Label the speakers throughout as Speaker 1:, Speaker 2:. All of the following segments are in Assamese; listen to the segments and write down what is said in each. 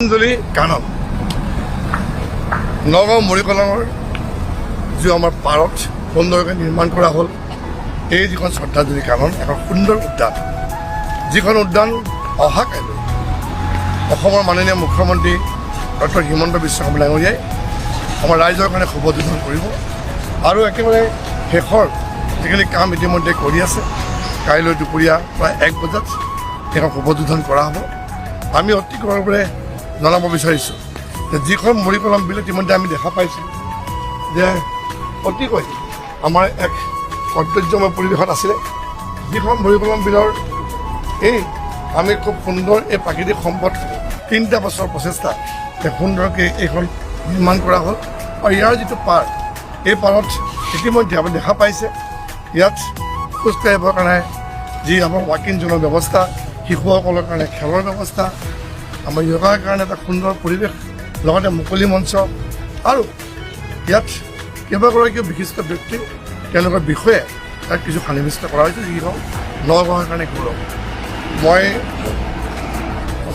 Speaker 1: শ্ৰদ্ধাঞ্জলি কানন নগাঁও মৰিকলঙৰ যি আমাৰ পাৰত সুন্দৰকৈ নিৰ্মাণ কৰা হ'ল এই যিখন শ্ৰদ্ধাঞ্জলি কানন এখন সুন্দৰ উদ্যান যিখন উদ্যান অহাকাইলৈ অসমৰ মাননীয় মুখ্যমন্ত্ৰী ডক্টৰ হিমন্ত বিশ্ব শৰ্মা ডাঙৰীয়াই আমাৰ ৰাইজৰ কাৰণে শুভ উদ্বোধন কৰিব আৰু একেবাৰে শেষৰ যিখিনি কাম ইতিমধ্যে কৰি আছে কাইলৈ দুপৰীয়া প্ৰায় 1 বজাত সেইখন শুভ উদ্বোধন কৰা হ'ব। আমি অতি গৌৰৱেৰে জনাব বিচাৰিছোঁ যে যিখন মৰিকলম বিল ইতিমধ্যে আমি দেখা পাইছোঁ যে অতিকৈ আমাৰ এক সৌন্দৰ্যময় পৰিৱেশত আছিলে যিখন মৰিকলম বিলৰ এই আমি খুব সুন্দৰ এই প্ৰাকৃতিক সম্পদ 3টা বছৰ প্ৰচেষ্টা সুন্দৰকৈ এইখন নিৰ্মাণ কৰা হ'ল আৰু ইয়াৰ যিটো পাৰ এই পাৰত ইতিমধ্যে আপুনি দেখা পাইছে ইয়াত খোজকাঢ়িবৰ কাৰণে যি আমাৰ ৱাকিং জোনৰ ব্যৱস্থা শিশুসকলৰ কাৰণে খেলৰ ব্যৱস্থা আমাৰ য়োগাৰ কাৰণে এটা সুন্দৰ পৰিৱেশ লগতে মুকলি মঞ্চ আৰু ইয়াত কেইবাগৰাকীও বিশিষ্ট ব্যক্তি তেওঁলোকৰ বিষয়ে তাত কিছু সন্নিৱিষ্ট কৰা হৈছে যিখন নগাঁৱৰ কাৰণে গৌৰৱ। মই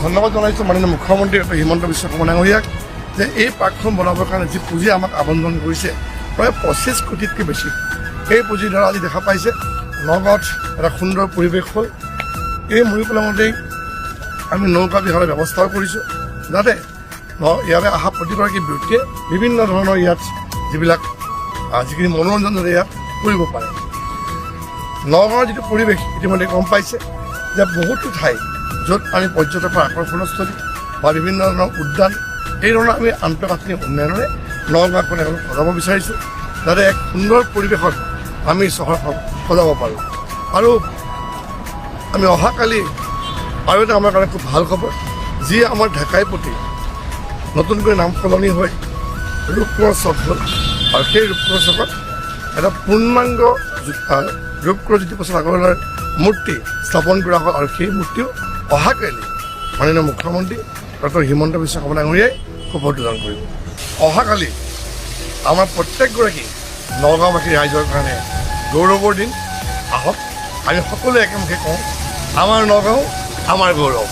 Speaker 1: ধন্যবাদ জনাইছোঁ মাননীয় মুখ্যমন্ত্ৰী ডক্টৰ হিমন্ত বিশ্ব শৰ্মা ডাঙৰীয়াক যে এই পাৰ্কখন বনাবৰ কাৰণে যি পুঁজি আমাক আবণ্টন কৰিছে প্ৰায় 25 কোটিতকৈ বেছি। এই পুঁজিৰ দ্বাৰা আজি দেখা পাইছে নগাঁৱত এটা সুন্দৰ পৰিৱেশ হ'ল। এই মৰিকলমতেই আমি নৌকা বিহাৰৰ ব্যৱস্থাও কৰিছোঁ যাতে ইয়ালৈ অহা প্ৰতিগৰাকী ব্যক্তিয়ে বিভিন্ন ধৰণৰ ইয়াত যিখিনি মনোৰঞ্জন যাতে ইয়াত কৰিব পাৰে। নগাঁৱৰ যিটো পৰিৱেশ ইতিমধ্যে গম পাইছে যে বহুতো ঠাই য'ত আমি পৰ্যটকৰ আকৰ্ষণস্থলী বা বিভিন্ন ধৰণৰ উদ্যান এই ধৰণৰ আমি আন্তঃগাঁথনি উন্নয়নেৰে নগাঁওখন এখন সজাব বিচাৰিছোঁ যাতে এক সুন্দৰ পৰিৱেশত আমি চহৰখন সজাব পাৰোঁ। আৰু আমি অহাকালি আৰু এটা আমাৰ কাৰণে খুব ভাল খবৰ যি আমাৰ ঢেকাইপতি নতুনকৈ নাম সলনি হৈ ৰূপকোঁৱৰ চক হ'ল আৰু সেই ৰূপকোঁৱৰ চকত এটা পূৰ্ণাংগ ৰূপকোঁৱৰ জ্যোতিপ্ৰসাদ আগৰৱালাৰ মূৰ্তি স্থাপন কৰা হ'ল আৰু সেই মূৰ্তিও অহাকালি মাননীয় মুখ্যমন্ত্ৰী ডক্টৰ হিমন্ত বিশ্ব শৰ্মা ডাঙৰীয়াই শুভ উদ্বোধন কৰিব। অহাকালি আমাৰ প্ৰত্যেকগৰাকী নগাঁওবাসী ৰাইজৰ কাৰণে গৌৰৱৰ দিন। আহক আমি সকলোৱে একেমুখে কওঁ আমাৰ নগাঁও আমাৰ গৌৰৱ।